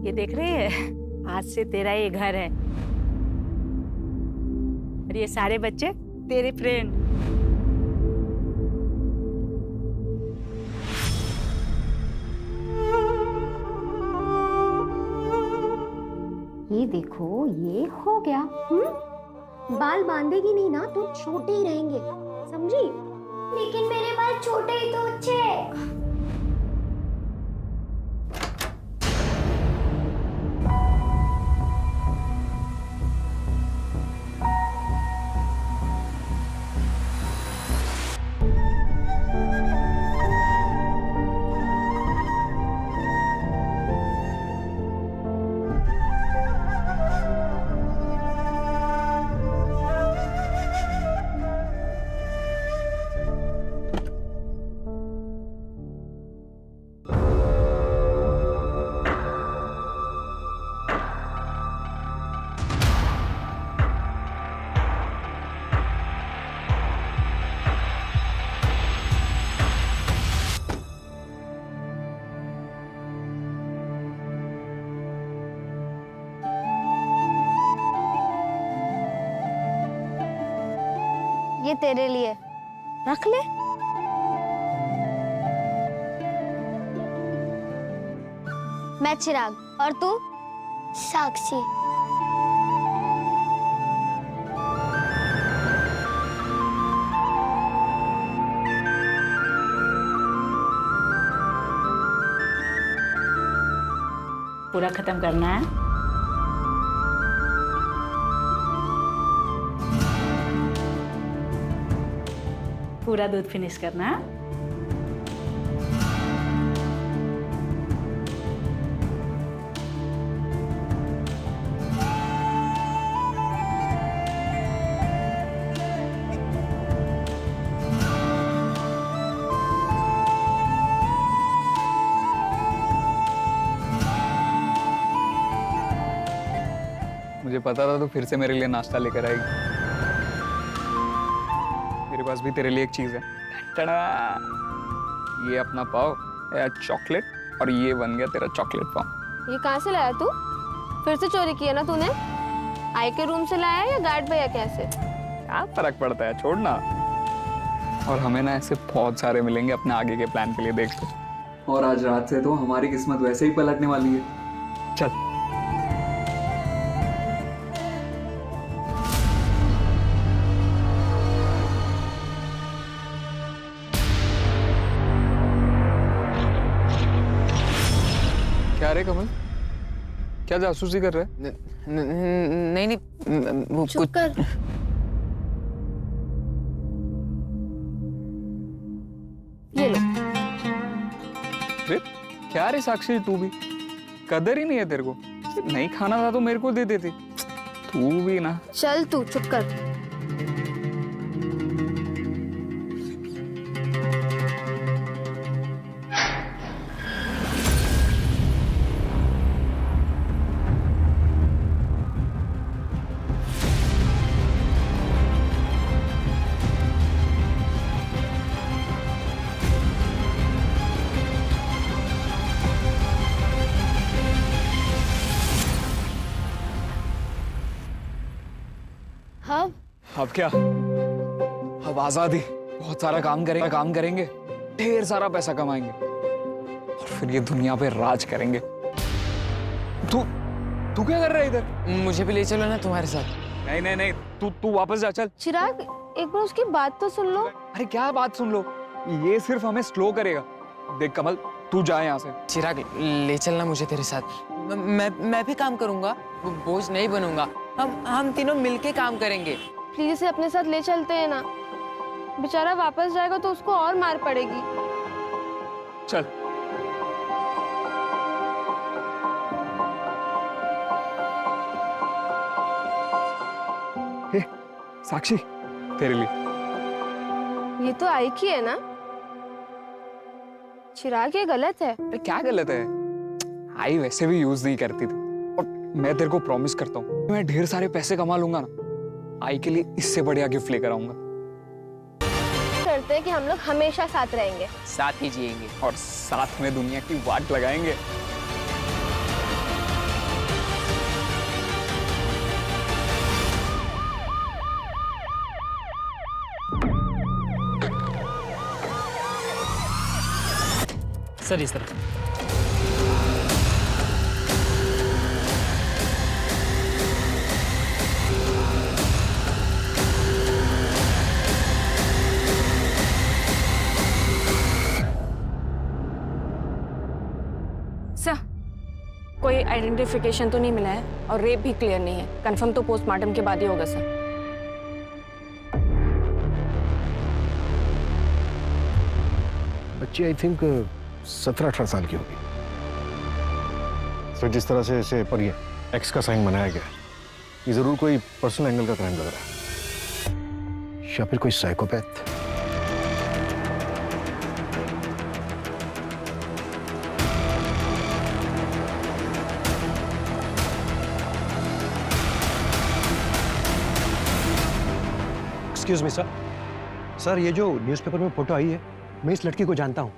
ये देख रही है, आज से तेरा ये घर है और ये सारे बच्चे तेरे फ्रेंड। ये देखो, ये हो गया। बाल बांधेगी नहीं ना तो छोटे ही रहेंगे, समझी? लेकिन मेरे बाल छोटे ही तो अच्छे हैं। ये तेरे लिए, रख ले। मैं चिराग और तू? साक्षी। पूरा खत्म करना है। पूरा दूध फिनिश करना है। मुझे पता था तो फिर से मेरे लिए नाश्ता लेकर आएगी। मेरे पास भी तेरे लिए एक चीज है। टड़ा! ये अपना पाव या चॉकलेट, और ये बन गया तेरा चॉकलेट पाव। ये कहाँ से लाया तू? फिर से चोरी किया ना तूने? आई के रूम से लाया या गार्ड भैया कैसे? क्या फर्क पड़ता है, छोड़ना। और हमें ना ऐसे बहुत सारे मिलेंगे अपने आगे के प्लान के लिए, देख लो। और आज रात से तो हमारी किस्मत वैसे ही पलटने वाली है। चल। क्या रे कमल, क्या जासूसी कर रहे हैं? नहीं नहीं, वो चुप कुछ कर। ये लो। रे क्या रे साक्षी, तू भी कदर ही नहीं है तेरे को। नहीं खाना था तो मेरे को दे देती। तू भी ना। चल तू चुप कर। अब क्या, अब आजादी। बहुत सारा काम करेंगे, ढेर सारा पैसा कमाएंगे और फिर ये दुनिया पे राज करेंगे। तू तू क्या कर रहा है इधर? मुझे भी ले चलो ना तुम्हारे साथ। नहीं नहीं नहीं, तू वापस जा, चल। चिराग, एक बार उसकी बात तो सुन लो। अरे क्या बात सुन लो, ये सिर्फ हमें स्लो करेगा। देख कमल, तू जा यहाँ से। चिराग, ले चलना मुझे तेरे साथ। मैं भी काम करूंगा, बोझ नहीं बनूंगा। हम तीनों मिलके काम करेंगे। प्लीज इसे अपने साथ ले चलते हैं ना। बेचारा वापस जाएगा तो उसको और मार पड़ेगी। चल। हे, साक्षी, तेरे लिए। ये तो आई की है ना? चिराग, ये गलत है। अरे क्या गलत है? आई वैसे भी यूज नहीं करती थी, और मैं तेरे को प्रॉमिस करता हूँ मैं ढेर सारे पैसे कमा लूंगा ना, आई के लिए इससे बढ़िया गिफ्ट लेकर आऊंगा। करते हैं कि हम लोग हमेशा साथ रहेंगे, साथ ही जिएंगे और साथ में दुनिया की वाट लगाएंगे। सर इस तरफ। सर, कोई आइडेंटिफिकेशन तो नहीं मिला है और रेप भी क्लियर नहीं है। कंफर्म तो पोस्टमार्टम के बाद ही होगा सर। बच्ची आई थिंक 17-18 साल की होगी। सर जिस तरह से इसे पर ये एक्स का साइन बनाया गया है, ये जरूर कोई पर्सनल एंगल का क्राइम लग रहा है। या फिर कोई psychopath. Excuse me sir. Sir ये जो न्यूज़पेपर में फोटो आई है, मैं इस लड़की को जानता हूं।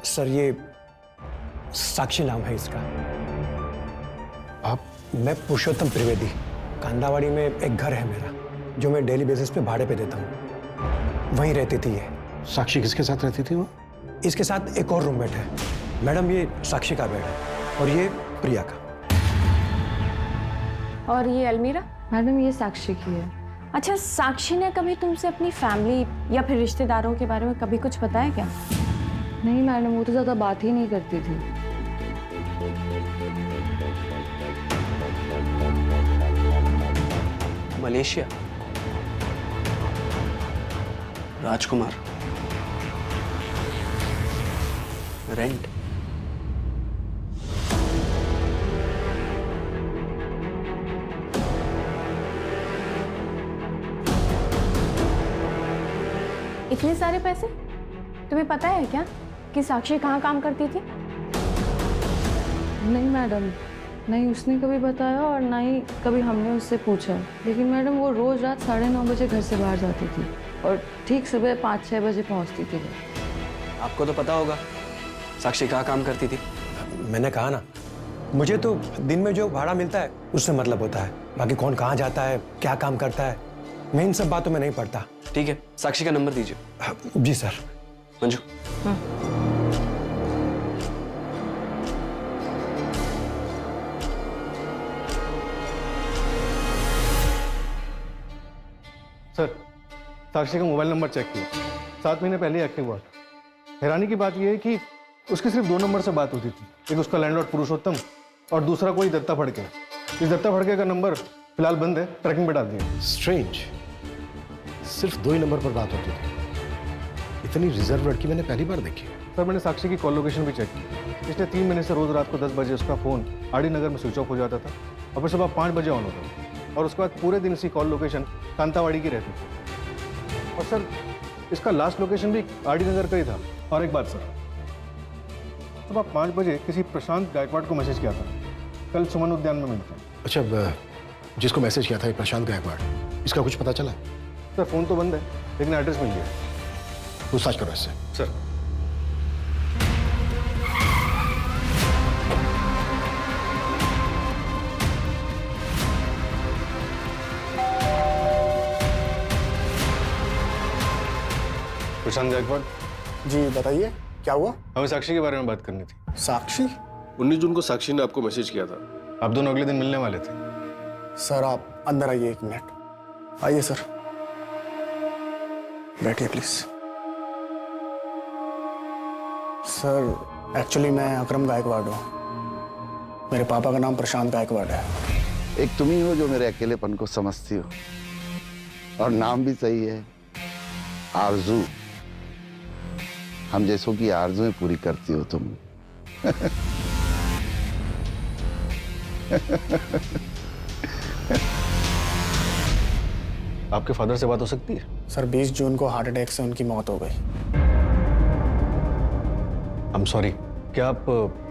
सर ये साक्षी नाम है इसका। आप? मैं पुरुषोत्तम त्रिवेदी। कांदावाड़ी में एक घर है मेरा, जो मैं डेली बेसिस पे भाड़े पे देता हूँ। वहीं रहती थी ये। साक्षी किसके साथ रहती थी वो? इसके साथ एक और रूममेट है। मैडम ये साक्षी का बेड है और ये प्रिया का। और ये अलमीरा? मैडम ये साक्षी की है। अच्छा, साक्षी ने कभी तुमसे अपनी फैमिली या फिर रिश्तेदारों के बारे में कभी कुछ बताया क्या? नहीं मैडम, वो तो ज़्यादा बात ही नहीं करती थी। मलेशिया, राजकुमार, रेंट। इतने सारे पैसे? तुम्हें पता है क्या कि साक्षी कहाँ काम करती थी? नहीं मैडम, नहीं उसने कभी बताया और ना ही कभी हमने उससे पूछा। लेकिन मैडम वो रोज़ रात 9:30 बजे घर से बाहर जाती थी और ठीक सुबह 5-6 बजे पहुंचती थी। आपको तो पता होगा साक्षी कहाँ काम करती थी। मैंने कहा ना, मुझे तो दिन में जो भाड़ा मिलता है उससे मतलब होता है। बाकी कौन कहाँ जाता है, क्या काम करता है, मैं इन सब बातों में नहीं पड़ता। ठीक है, साक्षी का नंबर दीजिए। जी सर। मंजू। सर साक्षी का मोबाइल नंबर चेक किया, 7 महीने पहले एक्टिव हुआ था। हैरानी की बात यह है कि उसकी सिर्फ 2 नंबर से बात होती थी। एक उसका लैंडलॉर्ड पुरुषोत्तम और दूसरा कोई दत्ता फड़के। इस दत्ता फड़के का नंबर फिलहाल बंद है, ट्रैकिंग पे डाल दिया। स्ट्रेंज, सिर्फ 2 ही नंबर पर बात होती थी। इतनी रिजर्व लड़की मैंने पहली बार देखी है। सर मैंने साक्षी की कॉल लोकेशन भी चेक की। पिछले 3 महीने से रोज रात को 10 बजे उसका फोन आरडी नगर में स्विच ऑफ हो जाता था और फिर सुबह 5 बजे ऑन होता था। और उसके बाद पूरे दिन इसी कॉल लोकेशन कांतावाड़ी की रहती थी। और सर इसका लास्ट लोकेशन भी आरडी नगर का ही था। और एक बात सर, सुबह 5 बजे किसी प्रशांत गायकवाड़ को मैसेज किया था, कल सुमन उद्यान में मिलते हैं। अच्छा, जिसको मैसेज किया था ये प्रशांत गायकवाड़, इसका कुछ पता चला? सर फोन तो बंद है लेकिन एड्रेस मिल गया। पूछताछ करो इससे। सर प्रशांत गायकवाड़ जी बताइए, क्या हुआ? हमें साक्षी के बारे में बात करनी थी। साक्षी? 19 जून को साक्षी ने आपको मैसेज किया था, आप दोनों अगले दिन मिलने वाले थे। सर आप अंदर आइए, 1 मिनट आइए सर, बैठिए प्लीज। सर एक्चुअली मैं अकरम गायकवाड़ हूँ। मेरे पापा का नाम प्रशांत गायकवाड़ है। एक तुम ही हो जो मेरे अकेलेपन को समझती हो, और नाम भी सही है, आरजू। हम जैसों की आरजुएं पूरी करती हो तुम। आपके फादर से बात हो सकती है? सर 20 जून को हार्ट अटैक से उनकी मौत हो गई। I'm sorry, क्या आप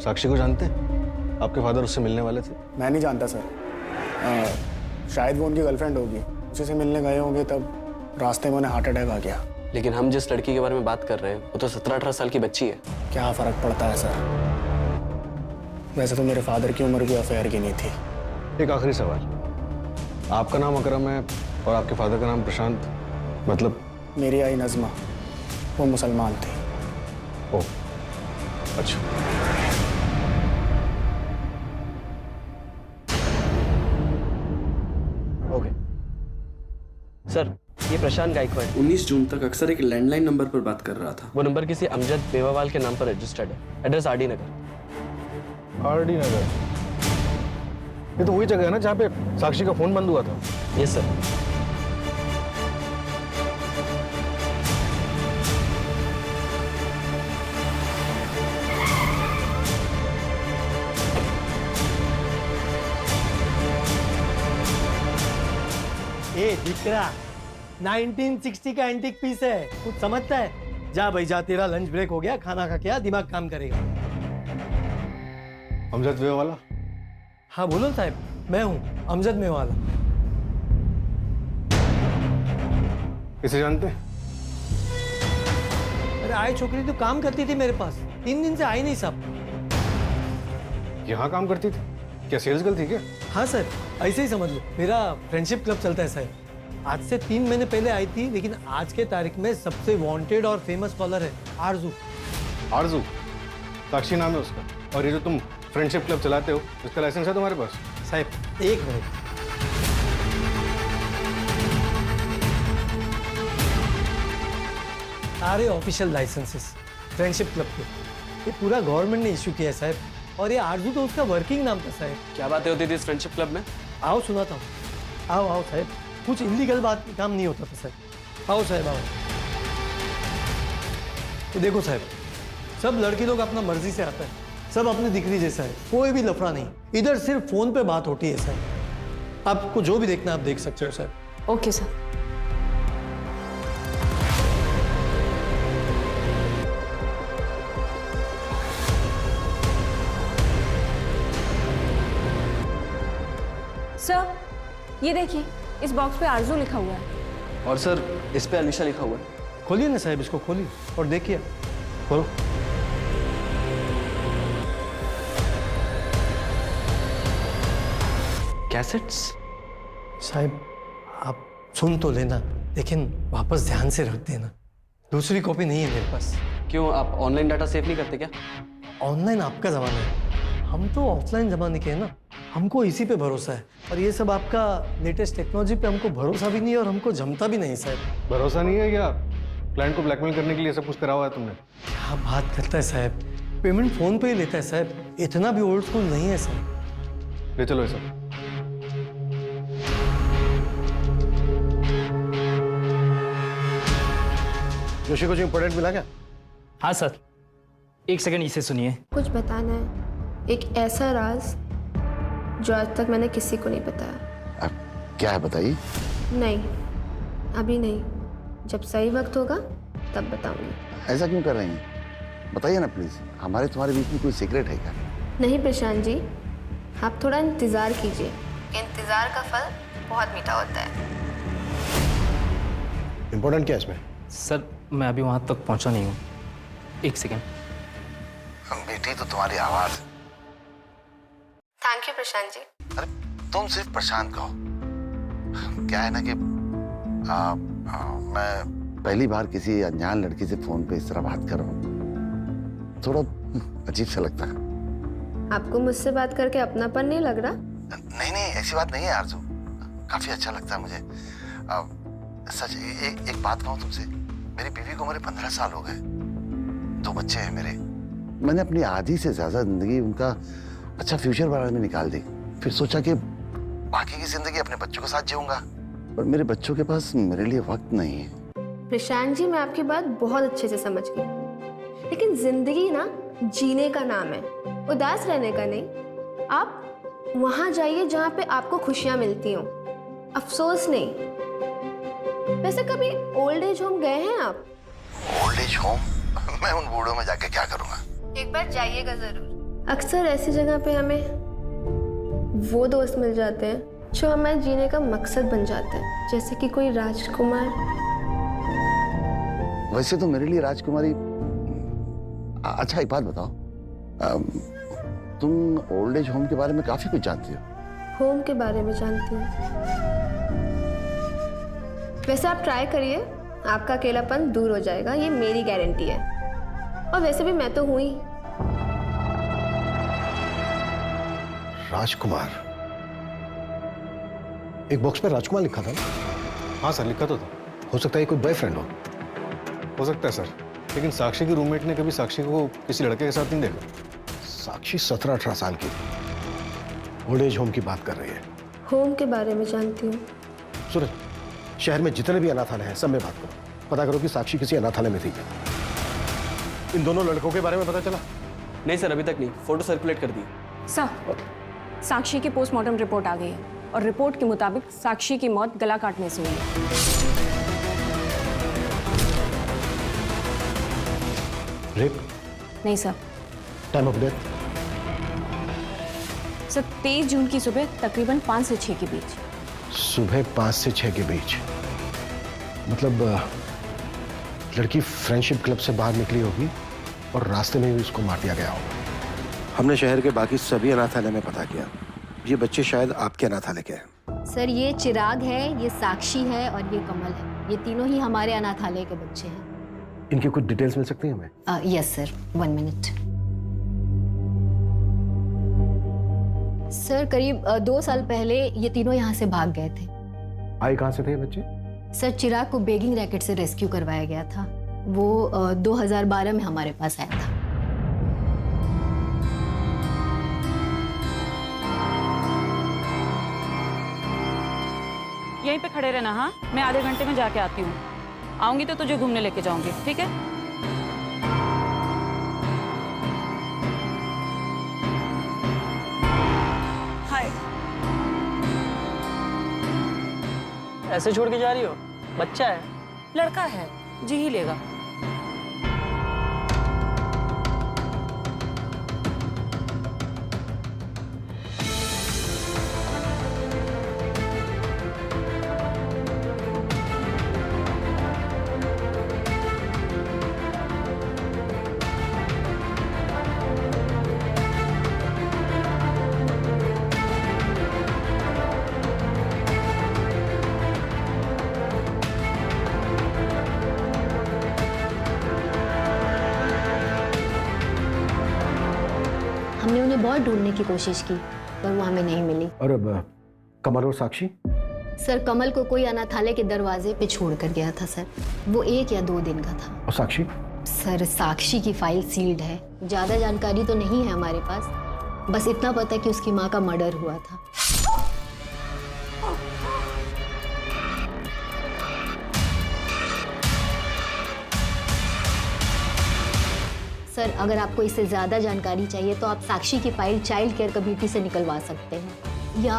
साक्षी को जानते हैं? आपके फादर उससे मिलने वाले थे? मैं नहीं जानता सर, शायद वो उनकी गर्लफ्रेंड होगी, उसी से मिलने गए होंगे, तब रास्ते में उन्हें हार्ट अटैक आ गया। लेकिन हम जिस लड़की के बारे में बात कर रहे हैं वो तो 17-18 साल की बच्ची है। क्या फर्क पड़ता है सर, वैसे तो मेरे फादर की उम्र भी अफेयर की नहीं थी। एक आखिरी सवाल, आपका नाम अकरम है और आपके फादर का नाम प्रशांत, मतलब? मेरी आई नज़मा वो मुसलमान थी। ओह, अच्छा। ओके सर, ये प्रशांत गायकवाड़ 19 जून तक अक्सर एक लैंडलाइन नंबर पर बात कर रहा था। वो नंबर किसी अमजद बेवावाल के नाम पर रजिस्टर्ड है। एड्रेस आरडी नगर। आरडी नगर, ये तो वही जगह है ना जहाँ पे साक्षी का फोन बंद हुआ था। Yes sir. ए दिकरा 1960 का एंटीक पीस है, कुछ समझता है? जा भाई जा, तेरा लंच ब्रेक हो गया, खाना खा के आ, दिमाग काम करेगा। अमजद मेवाला? हाँ बोलो साहब, मैं हूँ अमजद मेवाला। किसे जानते? अरे आए छोकरी तो काम करती थी मेरे पास, 3 दिन से आई नहीं साहब। यहाँ काम करती थी? क्या सेल्स गर्ल थी क्या? हाँ सर, ऐसे ही समझ लो, मेरा फ्रेंडशिप क्लब चलता है सर। आज से 3 महीने पहले आई थी, लेकिन आज के तारीख में सबसे वांटेड और फेमस कॉलर है आरजू। आरजू? साक्षी नाम है उसका। और ये जो तुम फ्रेंडशिप क्लब चलाते हो, इसका लाइसेंस है तुम्हारे पास? साहब एक मिनट, सारे ऑफिशियल लाइसेंसेस फ्रेंडशिप क्लब के ये पूरा गवर्नमेंट ने इश्यू किया है साहब। और ये आरजू तो उसका वर्किंग नाम था साहब। क्या बातें होती थी इस फ्रेंडशिप क्लब में? आओ सुनाता हूँ, आओ आओ साहब, कुछ इलीगल बात काम नहीं होता था साहब। आओ साहब आओ। तो देखो साहब, सब लड़के लोग अपना मर्जी से आता है, सब अपनी दिकरी जैसा है, कोई भी लफड़ा नहीं। इधर सिर्फ फोन पे बात होती है साहब। आपको जो भी देखना आप देख सकते हो साहब। Okay sir. सर ये देखिए, इस बॉक्स पे आरजू लिखा हुआ है। और सर इस पे अलीशा लिखा हुआ है। खोलिए ना साहब, इसको खोलिए और देखिए। खोलो। कैसेट्स? साहब आप सुन तो लेना, लेकिन वापस ध्यान से रख देना, दूसरी कॉपी नहीं है मेरे पास। क्यों, आप ऑनलाइन डाटा सेव नहीं करते क्या? ऑनलाइन आपका जमाना है, हम तो ऑफलाइन जमाने के हैं ना। हमको इसी पे भरोसा है, और ये सब आपका लेटेस्ट टेक्नोलॉजी पे हमको भरोसा भी नहीं है और हमको जमता भी नहीं साहब। भरोसा नहीं है क्या? क्लाइंट को ब्लैकमेल करने के लिए सब कुछ करा हुआ है तुमने? क्या बात करता है साहब, पेमेंट फोन पे ही लेता है साहब, इतना भी ओल्ड स्कूल नहीं है साहब। ले चलो ये सब। जोशी कुछ इंपॉर्टेंट मिला क्या? हाँ सर, एक सेकंड इसे सुनिए। कुछ बताना है, एक ऐसा राज जो आज तक मैंने किसी को नहीं बताया। अब क्या है बताइए? नहीं, अभी नहीं, जब सही वक्त होगा तब बताऊंगी। ऐसा क्यों कर रही हैं? बताइए ना प्लीज, हमारे तुम्हारे बीच में कोई सीक्रेट है क्या? नहीं प्रशांत जी, आप थोड़ा इंतजार कीजिए, इंतजार का फल बहुत मीठा होता है। इंपॉर्टेंट क्या है इसमें? सर मैं अभी वहां तक पहुंचा नहीं हूँ, एक सेकंड। बेटी तो तुम्हारी आवाज। Thank you Prashant ji. अरे तुम सिर्फ प्रशांत कहो। क्या है ना कि मैं पहली बार किसी अनजान लड़की से फोन पे इस तरह बात कर रहा हूँ, थोड़ा अजीब सा लगता है। आपको मुझसे बात करके अपनापन नहीं लग रहा? नहीं नहीं, ऐसी बात नहीं है आरजू, काफी अच्छा लगता है मुझे। सच एक बात कहूँ तुमसे, मेरी बीवी को उम्र 15 साल हो गए, 2 बच्चे हैं मेरे। मैंने अपनी आधी से ज्यादा जिंदगी उनका अच्छा फ्यूचर बनाने में निकाल दी, फिर सोचा कि बाकी की जिंदगी अपने बच्चों के साथ जीऊंगा, पर मेरे बच्चों के पास मेरे लिए वक्त नहीं है। प्रशांत जी मैं आपकी बात बहुत अच्छे से समझ गई, लेकिन जिंदगी ना जीने का नाम है, उदास रहने का नहीं। आप वहां जाइए जहां पे आपको खुशियां मिलती हों, अफसोस नहीं। वैसे कभी ओल्ड एज होम गए हैं आप? Old age home? मैं उन बूढ़ों में जाके क्या करूंगा? एक बार जाइएगा जरूर। अक्सर ऐसी जगह पे हमें वो दोस्त मिल जाते हैं जो हमारे जीने का मकसद बन जाते हैं, जैसे कि कोई राजकुमार। वैसे तो मेरे लिए राजकुमारी। अच्छा एक बात बताओ, तुम ओल्ड एज होम के बारे में काफी कुछ जानती हो। होम के बारे में जानती हूँ। वैसे आप ट्राई करिए, आपका अकेलापन दूर हो जाएगा, ये मेरी गारंटी है। और वैसे भी मैं तो हूं ही। राजकुमार, एक बॉक्स पे राजकुमार लिखा था ना? हाँ सर, लिखा तो था। हो सकता है कोई बॉयफ्रेंड हो सकता है सर, लेकिन साक्षी की रूममेट ने कभी साक्षी को किसी लड़के के साथ नहीं देखा। साक्षी 17-18 साल की ओल्ड एज होम की बात कर रही है। होम के बारे में जानती हूँ। सूरज, शहर में जितने भी अनाथालय हैं सब में बात करो, पता करो कि साक्षी किसी अनाथालय में थी। इन दोनों लड़कों के बारे में पता चला? नहीं सर, अभी तक नहीं। फोटो सर्कुलेट कर दी सर। साक्षी की पोस्टमार्टम रिपोर्ट आ गई है और रिपोर्ट के मुताबिक साक्षी की मौत गला काटने से हुई है। रेप? नहीं sir. Time of death? Sir 23 जून की सुबह तकरीबन 5 से 6 के बीच। सुबह 5 से 6 के बीच? मतलब लड़की फ्रेंडशिप क्लब से बाहर निकली होगी और रास्ते में ही उसको मार दिया गया होगा। हमने शहर के बाकी सभी अनाथालय में पता किया, ये बच्चे शायद आपके अनाथालय के हैं। सर ये चिराग है, ये साक्षी है और ये कमल है। ये तीनों ही हमारे अनाथालय के बच्चे हैं। इनकी कुछ डिटेल्स मिल सकती हैं हमें? Yes sir, 1 minute. सर करीब 2 साल पहले ये तीनों यहाँ से भाग गए थे। आए कहाँ से थे ये बच्चे? सर चिराग को बेगिंग रैकेट से रेस्क्यू करवाया गया था। वो 2012 में हमारे पास आया था। यहीं पे खड़े रहना। हाँ, मैं आधे घंटे में जाके आती हूँ। आऊंगी तो तुझे घूमने लेके जाऊंगी, ठीक है? हाय। ऐसे छोड़ के जा रही हो? बच्चा है। लड़का है, जी ही लेगा। हमने उन्हें बहुत ढूंढने की कोशिश की पर वो हमें नहीं मिली। और अब कमल और साक्षी? सर कमल को कोई अनाथालय के दरवाजे पे छोड़ कर गया था सर। वो 1 या 2 दिन का था। और साक्षी? सर साक्षी की फाइल सील्ड है। ज्यादा जानकारी तो नहीं है हमारे पास, बस इतना पता है कि उसकी माँ का मर्डर हुआ था। सर अगर आपको इससे ज़्यादा जानकारी चाहिए तो आप साक्षी की फाइल चाइल्ड केयर कमेटी से निकलवा सकते हैं या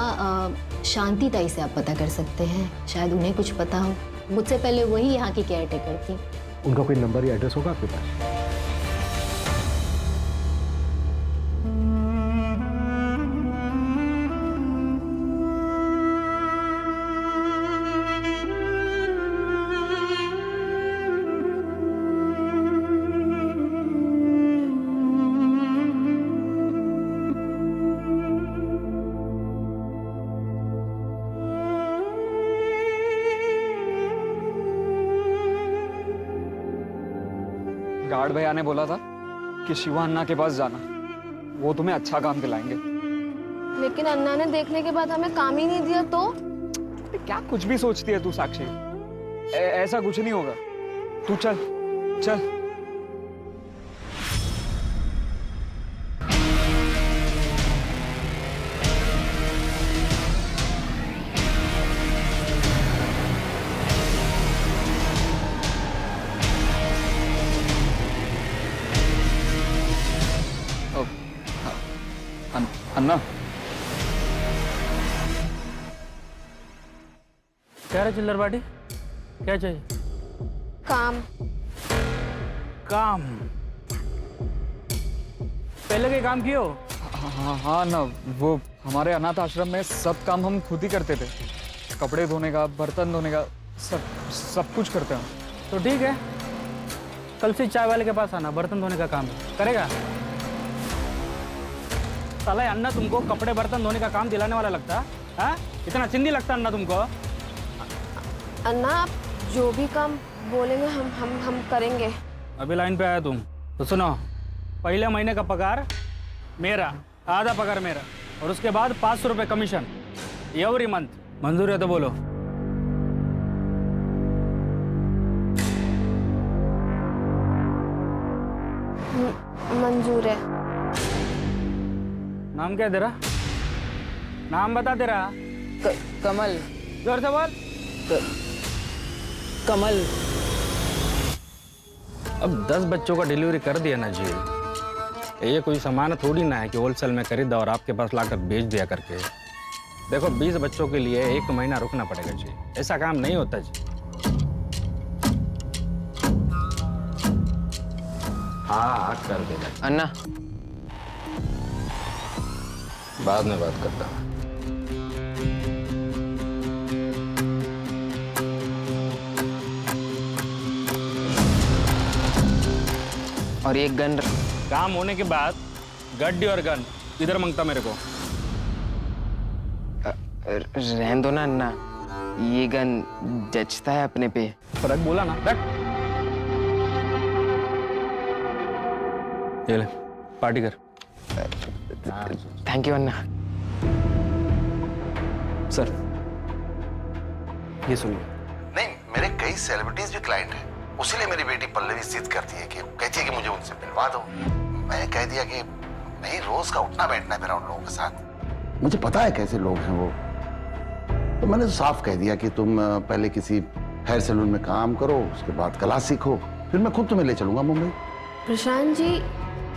शांति ताई से आप पता कर सकते हैं, शायद उन्हें कुछ पता हो। मुझसे पहले वही यहाँ की केयर टेकर थी। उनका कोई नंबर या एड्रेस होगा आपके पास? गार्ड भैया ने बोला था कि शिवा अन्ना के पास जाना, वो तुम्हें अच्छा काम दिलाएंगे। लेकिन अन्ना ने देखने के बाद हमें काम ही नहीं दिया तो? क्या कुछ भी सोचती है तू साक्षी? ऐसा कुछ नहीं होगा। तू चल चल। अन्ना क्या रहा चिल्लर बाटी? क्या चाहिए? काम। काम? पहले के काम कियो? हाँ ना, वो हमारे अनाथ आश्रम में सब काम हम खुद ही करते थे। कपड़े धोने का, बर्तन धोने का, सब कुछ करते हैं। तो ठीक है, कल से चाय वाले के पास आना, बर्तन धोने का काम है। करेगा? साला अन्ना तुमको कपड़े बर्तन धोने का काम दिलाने वाला लगता है? इतना चिंदी लगता अन्ना तुमको? अन्ना आप जो भी काम बोलेंगे हम करेंगे। अभी लाइन पे आया तुम तो सुनो, पहले महीने का पगार मेरा, आधा पगार मेरा, और उसके बाद 500 रुपये कमीशन एवरी मंथ। मंजूर है तो बोलो। मंजूर है। नाम क्या है तेरा? नाम बता तेरा। कमल। जोर से बोल। कमल। अब 10 बच्चों का डिलीवरी कर दिया ना जी, ये कोई सामान थोड़ी ना है कि होलसेल में खरीदा और आपके पास लाकर बेच दिया करके। देखो 20 बच्चों के लिए 1 महीना रुकना पड़ेगा जी, ऐसा काम नहीं होता जी। हाँ कर देना अन्ना, बाद में बात करता हूँ। और एक गन। काम होने के बाद गड्डी और गन इधर मांगता मेरे को। रहने दो ना अन्ना, ये गन जचता है अपने पे। फर्क बोला ना, रख। ये ले, पार्टी कर। Thank you Anna. सर ये सुनिए। नहीं, मेरे कई सेलिब्रिटीज भी क्लाइंट हैं, उसीलिए मेरी बेटी पल्लवी जिद करती है कि कहती है कि मुझे उनसे मिलवा दो। मैंने कह दिया कि नहीं, रोज का उठना बैठना है मेरा उन लोगों के साथ। मुझे पता है कैसे लोग हैं वो, तो मैंने तो साफ कह दिया कि तुम पहले किसी हेयर सैलून में काम करो, उसके बाद क्लास सीखो, फिर मैं खुद तुम्हें ले चलूंगा मुंबई। प्रशांत जी,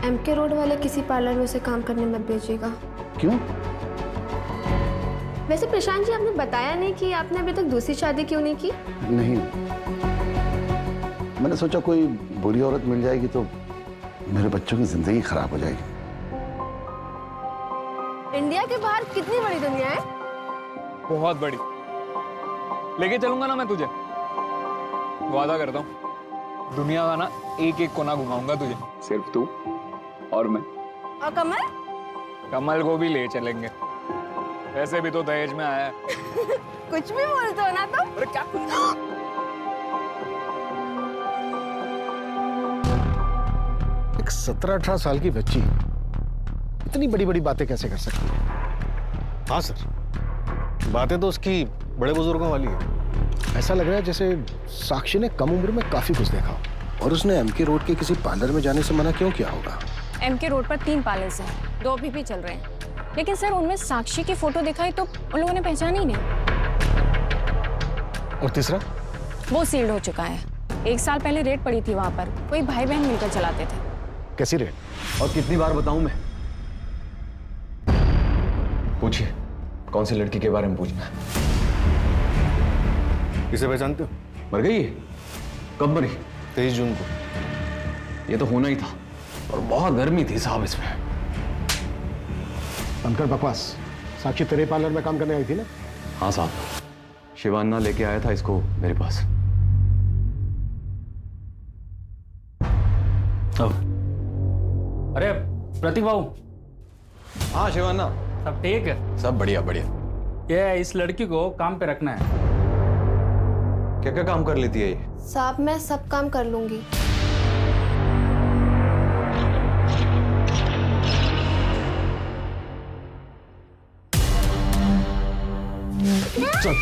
MK रोड वाले किसी पार्लर में से काम करने मत भेजिएगा। क्यों? वैसे प्रशांत जी, आपने बताया नहीं कि आपने अभी तक दूसरी शादी क्यों नहीं की? नहीं, मैंने सोचा कोई बुरी औरत मिल जाएगी तो मेरे बच्चों की जिंदगी खराब हो जाएगी। इंडिया के बाहर कितनी बड़ी दुनिया है। बहुत बड़ी। लेके चलूंगा ना मैं तुझे, वादा करता हूँ। दुनिया का ना एक एक कोना घुमाऊंगा तुझे, सिर्फ तू और मैं। और कमल? कमल को भी ले चलेंगे, वैसे भी तो दहेज में आया है। कुछ भी बोलते हो ना तुम। अरे क्या कुछ? एक 17-18 साल की बच्ची इतनी बड़ी बड़ी बातें कैसे कर सकती है? हाँ सर, बातें तो उसकी बड़े बुजुर्गों वाली है। ऐसा लग रहा है जैसे साक्षी ने कम उम्र में काफी कुछ देखा हो। और उसने MK रोड के किसी पार्लर में जाने से मना क्यों किया होगा? MK रोड पर 3 पार्लर्स हैं, 2 अभी भी चल रहे हैं। लेकिन सर, उनमें साक्षी की फोटो दिखाई तो उन लोगों ने पहचान ही नहीं। और तीसरा? वो सील्ड हो चुका है। 1 साल पहले रेड पड़ी थी वहां पर, कोई भाई बहन मिलकर चलाते थे। कैसी रेड? और कितनी बार बताऊं मैं? पूछिए, कौन सी लड़की के बारे में पूछना है? इसे पहचानते हो? मर गई? कब मरी? 23 जून को। ये तो होना ही था, और बहुत गर्मी थी साहब इसमें। बनकर बकवास। साक्षी तेरे पार्लर में काम करने आई थी ना? हाँ साहब, शिवान्ना लेके आया था इसको मेरे पास। अरे प्रतीक बाबू। हाँ शिवान्ना, सब ठीक है? सब बढ़िया बढ़िया। ये इस लड़की को काम पे रखना है। क्या क्या काम कर लेती है ये? साहब, मैं सब काम कर लूंगी। चल।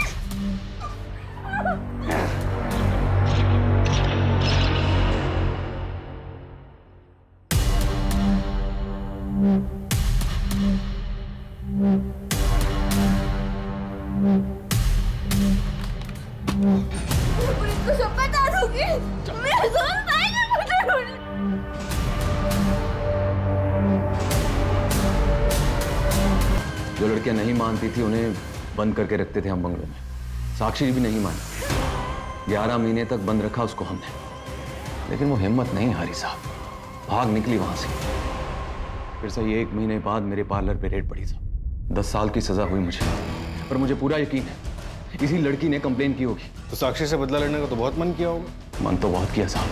तो सब बता दूंगी। मेरे दोस्त भाई ने मुझे जो लड़कियां नहीं मानती थी उन्हें बंद करके रखते थे हम बंगलों में। साक्षी भी नहीं मानी। 11 महीने तक बंद रखा उसको हमने, लेकिन वो हिम्मत नहीं हारी साहब, भाग निकली वहां से। फिर से 1 महीने बाद मेरे पार्लर पे रेड पड़ी साहब। 10 साल की सजा हुई मुझे, पर मुझे पूरा यकीन है इसी लड़की ने कंप्लेन की होगी। तो साक्षी से बदला लेने का तो बहुत मन किया होगा। मन तो बहुत किया साहब,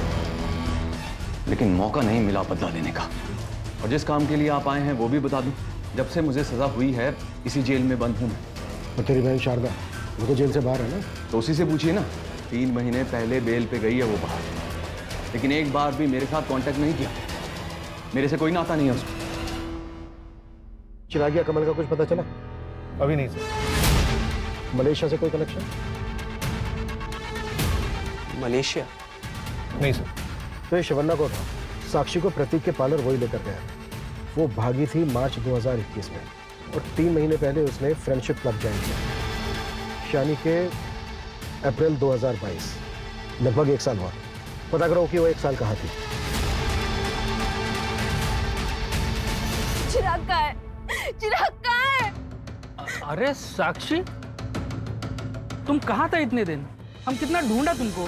लेकिन मौका नहीं मिला बदला लेने का। और जिस काम के लिए आप आए हैं वो भी बता दूं, जब से मुझे सजा हुई है इसी जेल में बंद हूं मैं। और तेरी बहन शारदा, वो तो जेल से बाहर है ना? तो उसी से पूछिए ना, 3 महीने पहले बेल पे गई है वो बाहर, लेकिन एक बार भी मेरे साथ कांटेक्ट नहीं किया। मेरे से कोई नाता नहीं है उसको। चिराग या कमल का कुछ पता चला? अभी नहीं सर। मलेशिया से कोई कनेक्शन? मलेशिया? नहीं सर। तो ये शिवन्ना को था, साक्षी को प्रतीक के पार्लर वही लेकर गया। वो भागी थी मार्च 2021 में और 3 महीने पहले उसने फ्रेंडशिप क्लब ज्वाइन किया, यानी के अप्रैल 2022। लगभग 1 साल हुआ। पता करो कि वो 1 साल कहाँ थी। चिराग कहाँ है? चिराग कहाँ है? अरे साक्षी, तुम कहाँ था इतने दिन? हम कितना ढूंढा तुमको।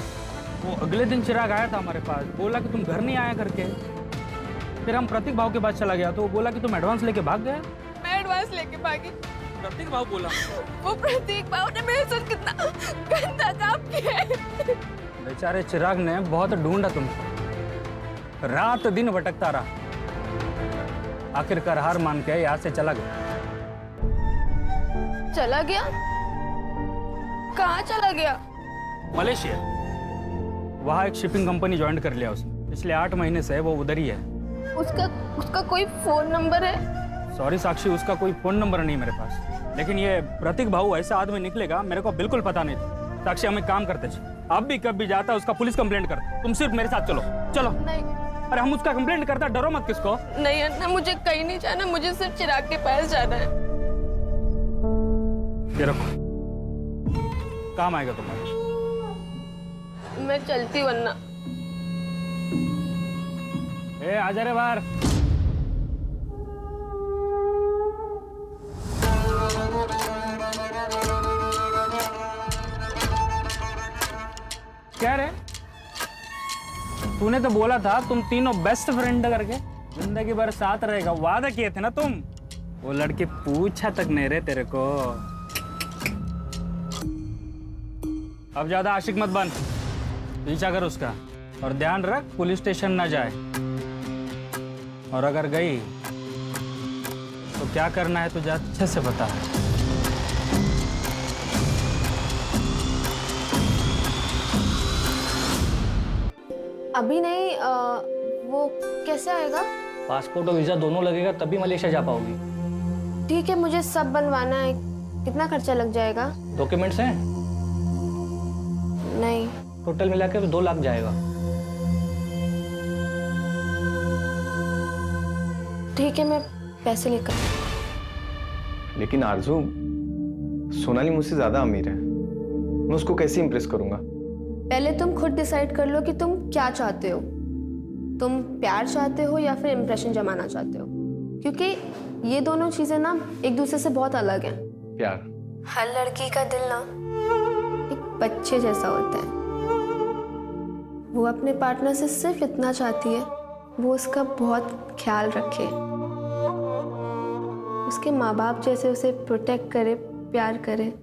वो अगले दिन चिराग आया था हमारे पास, बोला कि तुम घर नहीं आया करके। फिर हम प्रतीक भाव के पास चला गया तो वो बोला कि तुम एडवांस लेके भाग गया। मैं एडवांस लेके भागी? प्रतीक भाव बोला। वो प्रतीक भाव ने मेरे साथ कितना गंदा काम किया है। बेचारे चिराग ने बहुत ढूंढा तुमको, रात दिन भटकता रहा, आखिरकार हार मान के यहाँ से चला गया। चला गया? कहाँ चला गया? मलेशिया। वहाँ एक शिपिंग कंपनी ज्वाइन कर लिया उसने। पिछले 8 महीने से वो उधर ही है। उसका कोई फोन नंबर है? सॉरी साक्षी, उसका कोई फोन नंबर नहीं मेरे पास। लेकिन ये प्रतीक भाऊ ऐसा आदमी निकलेगा मेरे को बिल्कुल पता नहीं था। साक्षी, हम एक काम करते थे, अब भी कब भी जाता उसका पुलिस कंप्लेंट करते। तुम सिर्फ मेरे साथ चलो। चलो। नहीं। अरे हम उसका कंप्लेंट करता, डरो मत किसको। नहीं अन्ना, मुझे कहीं नहीं जाना, मुझे सिर्फ चिराग के पास जाना है। ये रखो, काम आएगा तुम्हारे। मैं चलती वरना। ए आजा रे बाहर। क्या रे, तूने तो बोला था तुम तीनों बेस्ट फ्रेंड करके जिंदगी भर साथ रहेगा, वादा किए थे ना तुम। वो लड़की पूछा तक नहीं रे तेरे को। अब ज्यादा आशिक मत बन, पीछा कर उसका और ध्यान रख पुलिस स्टेशन ना जाए, और अगर गई तो क्या करना है तुझे अच्छे से पता है। अभी नहीं, वो कैसे आएगा? पासपोर्ट और वीजा दोनों लगेगा तभी मलेशिया जा पाओगी। ठीक है, मुझे सब बनवाना है। कितना खर्चा लग जाएगा? डॉक्यूमेंट्स हैं? नहीं। टोटल मिला के 2 लाख जाएगा। ठीक है, मैं पैसे लेकर। लेकिन आरजू, सोनाली मुझसे ज्यादा अमीर है, मैं उसको कैसे इंप्रेस करूंगा? पहले तुम खुद डिसाइड कर लो कि तुम क्या चाहते हो। तुम प्यार चाहते हो या फिर इम्प्रेशन जमाना चाहते हो, क्योंकि ये दोनों चीजें ना एक दूसरे से बहुत अलग हैं। प्यार? हर लड़की का दिल ना एक बच्चे जैसा होता है। वो अपने पार्टनर से सिर्फ इतना चाहती है, वो उसका बहुत ख्याल रखे, उसके माँ बाप जैसे उसे प्रोटेक्ट करे, प्यार करे।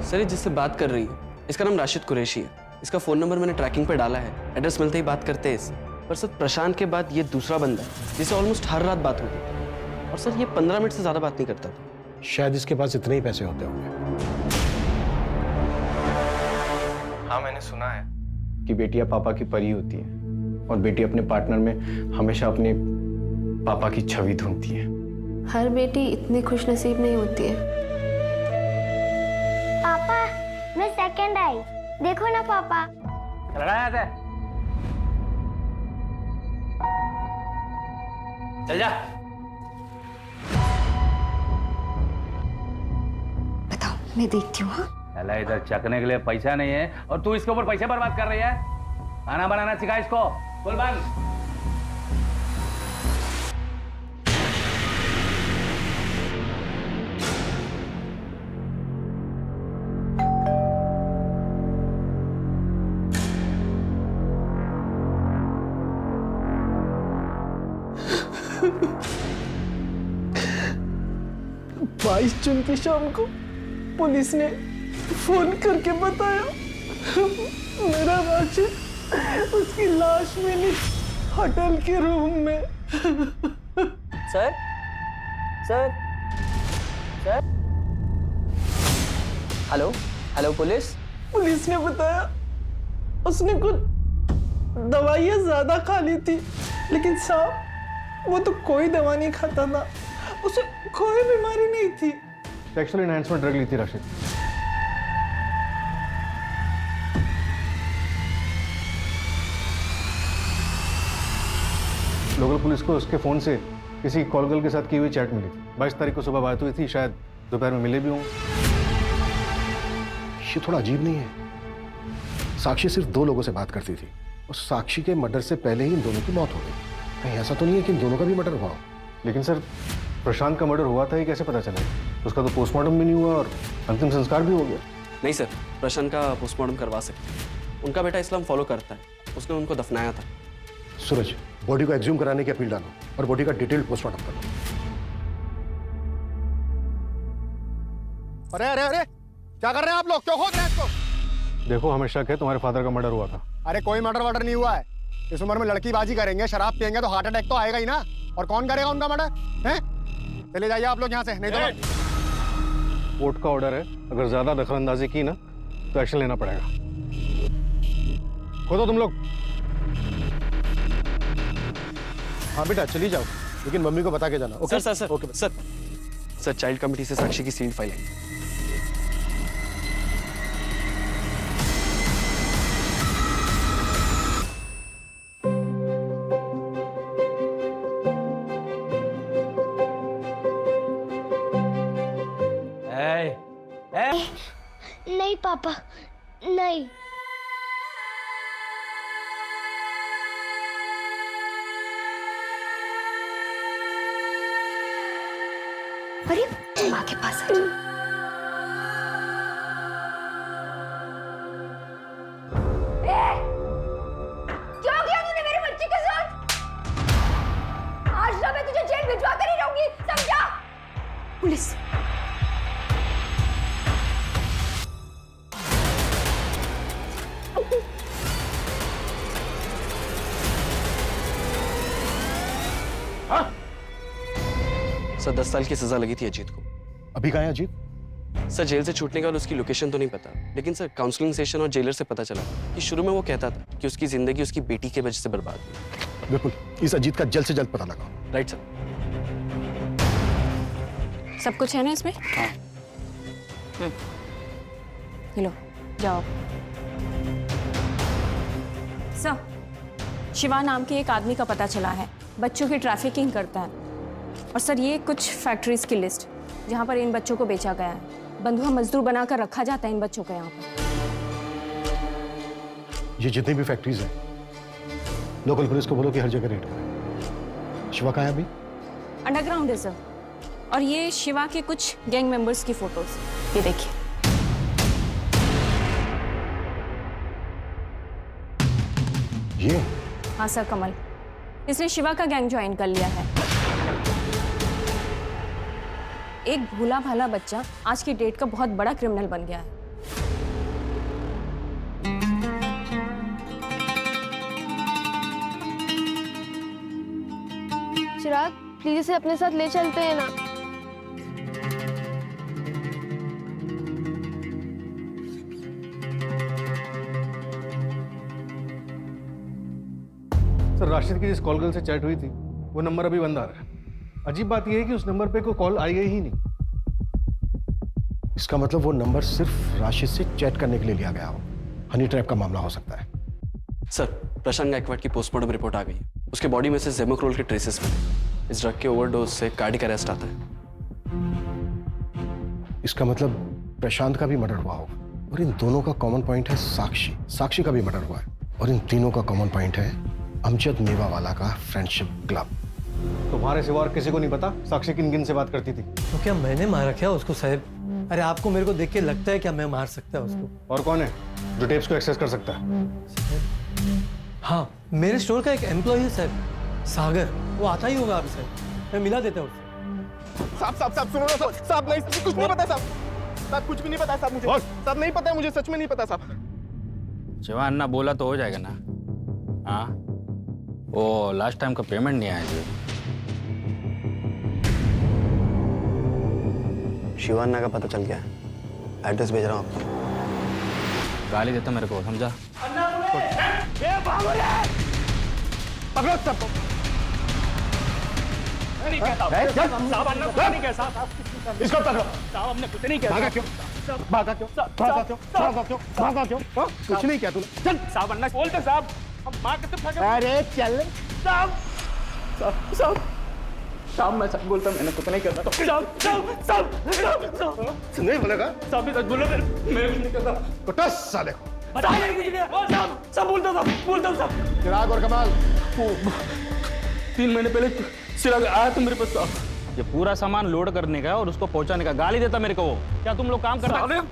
सर, ये जिससे बात कर रही है इसका नाम राशिद कुरैशी है। इसका फ़ोन नंबर मैंने ट्रैकिंग पे डाला है, एड्रेस मिलते ही बात करते हैं इससे। पर सर, प्रशांत के बाद ये दूसरा बंदा है जिसे ऑलमोस्ट हर रात बात होती है, और सर ये 15 मिनट से ज़्यादा बात नहीं करता था। शायद इसके पास इतने ही पैसे होते होंगे। हाँ, मैंने सुना है कि बेटियां पापा की परी होती है और बेटी अपने पार्टनर में हमेशा अपने पापा की छवि ढूंढती है। हर बेटी इतनी खुशनसीब नहीं होती है। पापा, मैं सेकंड आई, देखो ना पापा। चल जा। बताओ, मैं देखती हूँ। अल्लाह, इधर चकने के लिए पैसा नहीं है और तू इसके ऊपर पैसे बर्बाद कर रही है। खाना बनाना सिखा इसको। बोल बंद। बाईस जून की शाम को पुलिस ने फोन करके बताया मेरा राशिद उसकी लाश मिली होटल के रूम में। Sir, sir, sir, hello, hello police, police ने बताया उसने कुछ दवाइयाँ ज्यादा खा ली थी, लेकिन साहब वो तो कोई दवा नहीं खाता था, उसे कोई बीमारी नहीं थी। सेक्सुअल एनहांसमेंट ड्रग ली थी राशिद। लोकल पुलिस को उसके फोन से किसी कॉल गर्ल के साथ की हुई चैट मिली थी। 22 तारीख को सुबह बात हुई थी, शायद दोपहर में मिले भी होंगे। ये थोड़ा अजीब नहीं है? साक्षी सिर्फ 2 लोगों से बात करती थी और साक्षी के मर्डर से पहले ही इन दोनों की मौत हो गई। कहीं ऐसा तो नहीं है कि इन दोनों का भी मर्डर हुआ हो? लेकिन सर, प्रशांत का मर्डर हुआ था ये कैसे पता चला? उसका तो पोस्टमार्टम भी नहीं हुआ और अंतिम संस्कार भी हो गया। नहीं सर, प्रशांत का पोस्टमार्टम करवा सकते हैं। उनका बेटा इस्लाम फॉलो करता है, उसने उनको दफनाया था। सूरज, बॉडी को एक्सह्यूम कराने की अपील डालो और बॉडी का डिटेल्ड पोस्टमार्टम करो। अरे अरे अरे, क्या कर रहे हैं आप लोग? क्यों खोद रहे हैं इसको? देखो, हमें शक है तुम्हारे फादर का मर्डर हुआ था। अरे कोई मर्डर वर्डर नहीं हुआ है। इस उम्र में लड़कीबाजी करेंगे, शराब पियेंगे तो हार्ट अटैक तो आएगा ही ना। और कौन करेगा उनका मर्डर? हैं? चले जाइए आप लोग यहाँ से, नहीं तो कोर्ट का ऑर्डर है, अगर ज्यादा दखलंदाजी की ना तो एक्शन लेना पड़ेगा। खोदो तुम लोग। हाँ बेटा, चली जाओ, लेकिन मम्मी को बता के जाना। Okay sir okay sir, child committee से साक्षी की सील्ड फाइल है। नहीं पापा, नहीं। अरे माँ के पास है। क्या किया तूने मेरे बच्चे के साथ? आज ना मैं तुझे जेल भिजवा कर ही रहूंगी, समझा? पुलिस। सर 10 साल की सजा लगी थी अजीत को। अभी कहाँ है अजीत? सर जेल से छूटने के बाद उसकी लोकेशन तो नहीं पता, लेकिन सर काउंसलिंग सेशन और जेलर से पता चला कि शुरू में वो कहता था कि उसकी जिंदगी उसकी बेटी के वजह से बर्बाद हुई। बिल्कुल, इस अजीत का जल्द से जल्द पता लगाओ। Right sir. सब कुछ है ना इसमें? हाँ। लो जाओ। सर, शिवा नाम के एक आदमी का पता चला है, बच्चों की ट्रैफिकिंग करता है। और सर ये कुछ फैक्ट्रीज की लिस्ट जहाँ पर इन बच्चों को बेचा गया है। बंधुआ मजदूर बनाकर रखा जाता है इन बच्चों को यहाँ पर। ये जितनी भी फैक्ट्रीज हैं, लोकल पुलिस को बोलो कि हर जगह रेड करें। शिवा कहाँ है अभी? अंडरग्राउंड है सर। और ये शिवा के कुछ गैंग मेंबर्स की फोटोज, ये देखिए। ये? हाँ सर, कमल, इसने शिवा का गैंग ज्वाइन कर लिया है। एक भूला भाला बच्चा आज की डेट का बहुत बड़ा क्रिमिनल बन गया है। चिराग, प्लीज इसे अपने साथ ले चलते हैं ना। सर, राशिद की जिस कॉल गर्ल से चैट हुई थी वो नंबर अभी बंद आ रहा है। अजीब बात यह है कि उस नंबर पे कोई कॉल आई ही नहीं। इसका मतलब वो नंबर सिर्फ राशिद से चैट करने के लिए लिया गया हो। हनी ट्रैप का मामला हो सकता है। सर, प्रशांत गायकवाड़ की पोस्टमार्टम रिपोर्ट आ गई। उसके बॉडी में से जेमोक्रोल के ट्रेसेस मिले। इस ड्रग के ओवरडोज से कार्डियक अरेस्ट आता है। इसका मतलब प्रशांत का भी मर्डर हुआ हो। और इन दोनों का कॉमन पॉइंट है साक्षी। साक्षी का भी मर्डर हुआ है। और इन तीनों का कॉमन पॉइंट है अमजद मेवावाला का फ्रेंडशिप क्लब। तुम्हारे सिवा और किसी को नहीं पता साक्षी किन किन से बात करती थी। तो क्या मैंने मारा क्या उसको साहब? अरे आपको मेरे को देख के लगता है क्या मैं मार सकता है उसको? और कौन है जो टेप्स को एक्सेस कर सकता है? हाँ, मेरे स्टोर का एक एम्प्लॉय है सर, सागर। वो आता ही होगा आप सर, मैं मिला देता हूँ उससे। साहब सुनो ना साहब, नहीं कुछ नहीं पता साहब, कुछ भी नहीं पता साहब मुझे। साहब नहीं पता है मुझे, सच में नहीं पता साहब। जवान ना बोला तो हो जाएगा ना? हाँ, वो लास्ट टाइम का पेमेंट नहीं आया जी। शिवान्ना का पता चल गया है, एड्रेस भेज रहा हूँ आपको। गाली देता मेरे को, समझा? पकड़ो सबको। इसको पकड़ो। हमने कुछ नहीं किया। भागा क्यों? भागा क्यों? भागा क्यों? भागा क्यों? भागा क्यों? कुछ नहीं किया तूने। चल साहब अन्ना बोलते साहब, हम माँ के तो अरे चल साहब साहब साहब मैं सच बोलता, मैंने कुछ नहीं करता। साहब साहब साहब साहब नहीं बोलेगा? साहब भी सच बोलो, मैं कुछ नहीं करता। कुछ साले को साहब सब बोलता साहब। चिराग और कमाल 3 महीने पहले चिराग आया तो मेरे पास साहब। ये पूरा सामान लोड करने का और उसको पहुंचाने का, गाली देता मेरे को वो। क्या तुम लोग काम कर रहे हो?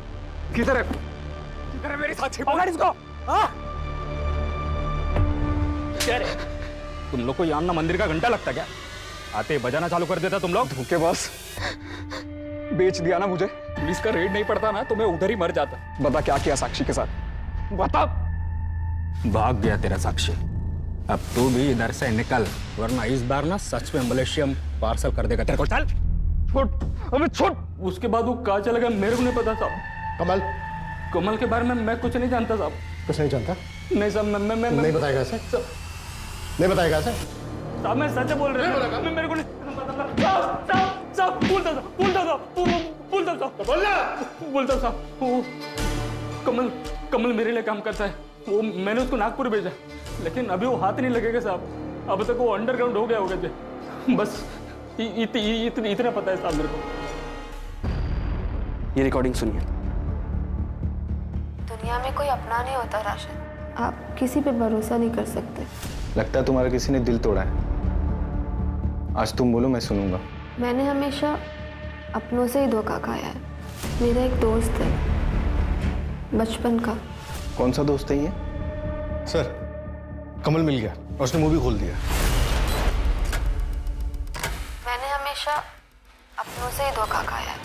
किधर है मेरी साक्षी? पकड़ इसको। क्या रे? तुम लोग को यहाँ ना मंदिर का घंटा लगता क्या? आते बजाना चालू कर देता तुम लोग। धोखेबाज, बेच दिया ना मुझे। पुलिस का रेड नहीं पड़ता ना तो मैं उधर ही मर जाता। बता क्या किया साक्षी के साथ, बता। भाग गया तेरा साक्षी। अब तू भी इधर से निकल, वरना इस बार ना सच में मलेशिया पार्सल कर देगा तेरे को। चल छोड़, अबे छोड़। उसके बाद वो कहाँ चला गया मेरे को नहीं पता साहब। कमल के बारे में मैं कुछ नहीं जानता साहब। कुछ नहीं जानता? नहीं साहब, मैं नहीं बताएगा ऐसे? नहीं बताएगा ऐसे? साहब मैं सच बोल रहा हूँ, मैं मेरे को नहीं साहब बोलता साहब। कमल मेरे लिए काम करता है। वो मैंने उसको नागपुर भेजा, लेकिन अभी वो हाथ नहीं लगेगा साहब। अब तक वो अंडरग्राउंड हो गया होगा। बस इतना पता है साहब मेरे को। ये रिकॉर्डिंग सुनिए। दुनिया में कोई अपना नहीं होता राशिद, आप किसी पे भरोसा नहीं कर सकते। लगता है तुम्हारा किसी ने दिल तोड़ा है। आज तुम बोलो, मैं सुनूंगा। मैंने हमेशा अपनों से ही धोखा खाया है। मेरा एक दोस्त है बचपन का। कौन सा दोस्त है ये? सर, कमल मिल गया और उसने मूवी खोल दिया। मैंने हमेशा अपनों से ही धोखा खाया है।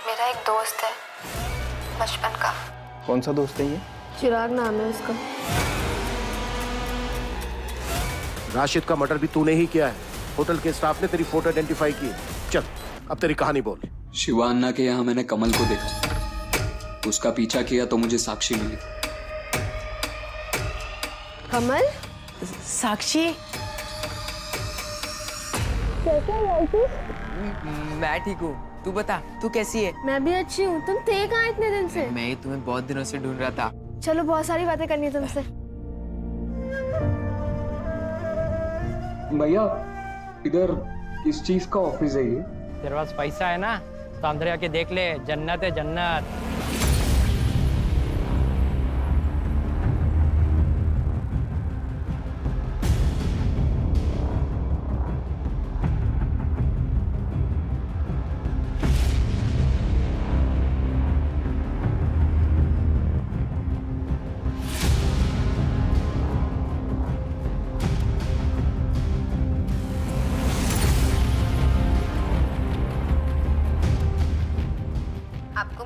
मेरा एक दोस्त है बचपन का। कौन सा दोस्त है ये? चिराग नाम है उसका। राशिद का मर्डर भी तूने ही किया है। होटल के स्टाफ ने तेरी फोटो आइडेंटिफाई की। चल अब तेरी कहानी बोल। शिवान्ना के यहाँ मैंने कमल को देखा, उसका पीछा किया तो मुझे साक्षी मिली। कमल? साक्षी? कैसा है? मैं ठीक हूँ, तू बता, तू कैसी है? मैं भी अच्छी हूँ। तुम थे कहाँ इतने दिन से? मैं ही तुम्हें बहुत दिनों से ढूंढ रहा था। चलो बहुत सारी बातें करनी है तुमसे। भैया इधर किस चीज का ऑफिस है ये? तेरे पास पैसा है ना तो अंदर आके देख ले, जन्नत है जन्नत।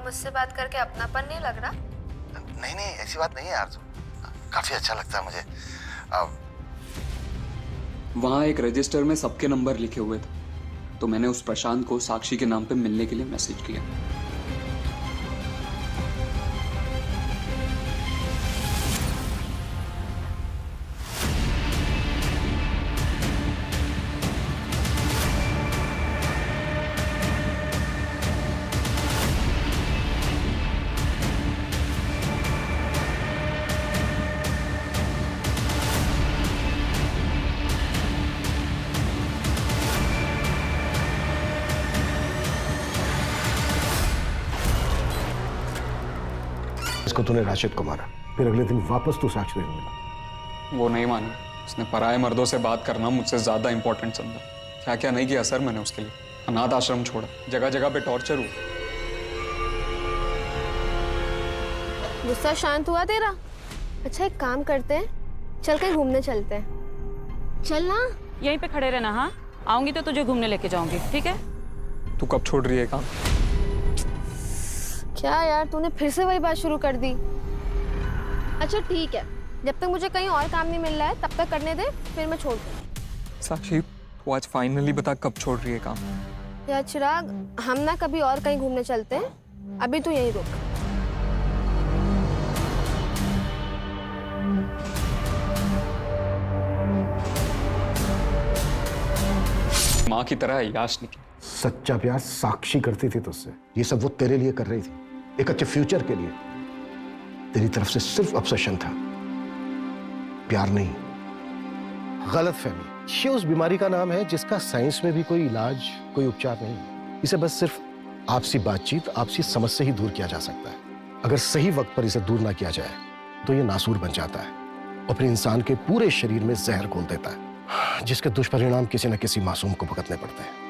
मुझसे बात करके अपनापन नहीं लग रहा? नहीं नहीं, ऐसी बात नहीं है आरज़ू, काफी अच्छा लगता है मुझे। वहाँ एक रजिस्टर में सबके नंबर लिखे हुए थे, तो मैंने उस प्रशांत को साक्षी के नाम पे मिलने के लिए मैसेज किया। इसको तूने राशिद को मारा, फिर अगले दिन वापस तू साक्षी में मिला। वो नहीं माना, उसने पराये मर्दों से बात करना मुझसे ज्यादा इंपॉर्टेंट समझा। क्या क्या नहीं किया सर मैंने उसके लिए। अनाथ आश्रम छोड़ा, जगह जगह पे टॉर्चर हुआ। गुस्सा शांत हुआ तेरा? अच्छा एक काम करते हैं, चल कहीं घूमने चलते हैं। चल ना। यहीं पे खड़े रहना। हाँ आऊंगी तो तुझे घूमने लेके जाऊंगी, ठीक है? तू कब छोड़ रही है काम? क्या यार, तूने फिर से वही बात शुरू कर दी। अच्छा ठीक है, जब तक मुझे कहीं और काम नहीं मिल रहा है तब तक करने दे, फिर मैं छोड़ दूँ। साक्षी तू आज फाइनली बता कब छोड़ रही है काम? यार चिराग, हम ना कभी और कहीं घूमने चलते हैं, अभी तू यहीं रुक। माँ की तरह याश निकली। सच्चा प्यार साक्षी करती थी तुझसे, ये सब वो तेरे लिए कर रही थी, एक अच्छे फ्यूचर के लिए। तेरी तरफ से सिर्फ ऑब्सेशन था, प्यार नहीं। गलतफहमी, ये उस बीमारी का नाम है जिसका साइंस में भी कोई इलाज, कोई उपचार नहीं है। इसे बस सिर्फ आपसी बातचीत, आपसी समझ से ही दूर किया जा सकता है। अगर सही वक्त पर इसे दूर ना किया जाए तो ये नासूर बन जाता है और फिर इंसान के पूरे शरीर में जहर घोल देता है, जिसके दुष्परिणाम किसी न किसी मासूम को भुगतने पड़ते हैं।